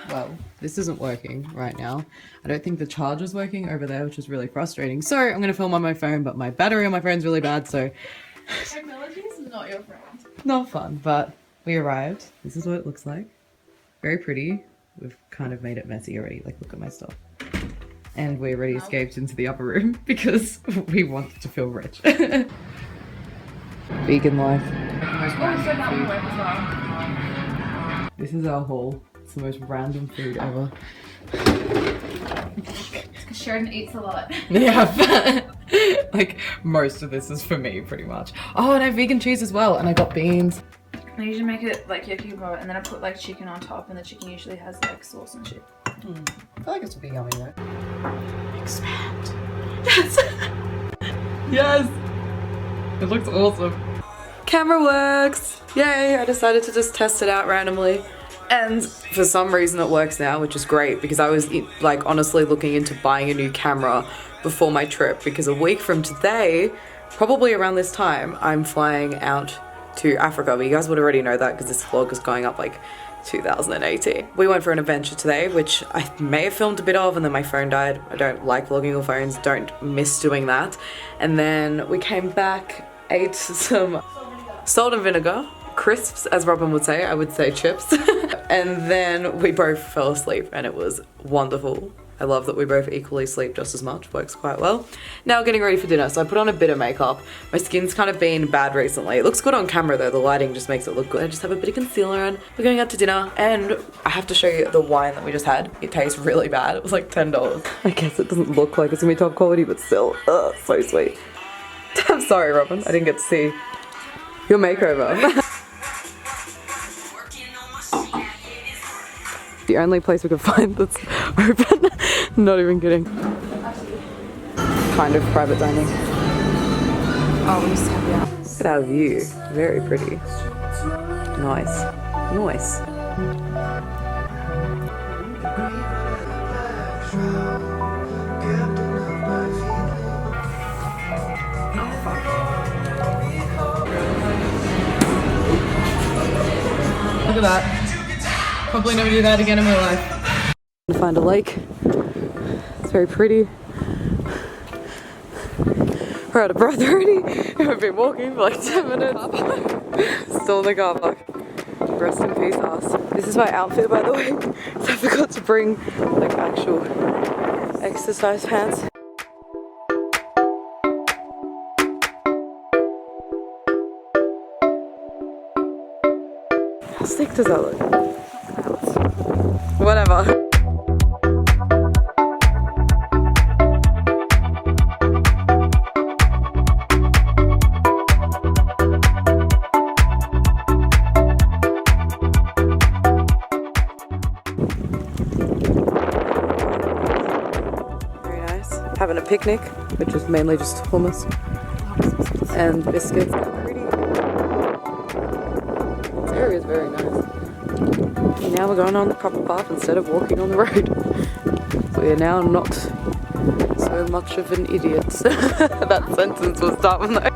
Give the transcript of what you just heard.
Well, this isn't working right now. I don't think the charger's working over there, which is really frustrating. So I'm gonna film on my phone, but my battery on my phone's really bad, so technology is not your friend. not fun. But we arrived. This is what it looks like. Very pretty. We've kind of made it messy already. Like, look at my stuff. And we already escaped into the upper room because we wanted to feel rich. Vegan life. This is our haul. It's the most random food ever. Sheridan eats a lot. Yeah, like most of this is for me pretty much. Oh, and I have vegan cheese as well, and I got beans. I usually make it like yakisoba and then I put like chicken on top, and the chicken usually has like sauce and shit. I feel like this would be yummy though. Expand. Yes! Yes! It looks awesome. Camera works! Yay! I decided to just test it out randomly. And for some reason it works now, which is great because I was like honestly looking into buying a new camera before my trip, because a week from today, probably around this time, I'm flying out to Africa. But you guys would already know that because this vlog is going up like 2018. We went for an adventure today, which I may have filmed a bit of, and then my phone died. I don't like vlogging on phones, don't miss doing that. And then we came back, ate some salt and vinegar, crisps, as Robyn would say. I would say chips. And then we both fell asleep and it was wonderful. I love that we both equally sleep just as much, works quite well. Now getting ready for dinner, so I put on a bit of makeup. My skin's kind of been bad recently. It looks good on camera though, the lighting just makes it look good. I just have a bit of concealer on. We're going out to dinner, and I have to show you the wine that we just had. It tastes really bad. It was like $10. I guess it doesn't look like it's gonna be top quality, but still, so sweet. I'm sorry, Robyn, I didn't get to see your makeover. The only place we could find that's open. Not even kidding. Kind of private dining. Oh, we just have that. Look at our view. Very pretty. Nice. Nice. Look at that. Probably never do that again in my life. Find a lake. It's very pretty. We're out of breath already. We've been walking for like 10 minutes. Still in the car park. Rest in peace, us. This is my outfit, by the way. So I forgot to bring like actual exercise pants. How sick does that look? Whatever. Very nice. Having a picnic, which is mainly just hummus and biscuits. Pretty. This area is very nice. Now we're going on the proper path instead of walking on the road. So we are now not so much of an idiot. That sentence was dumb though.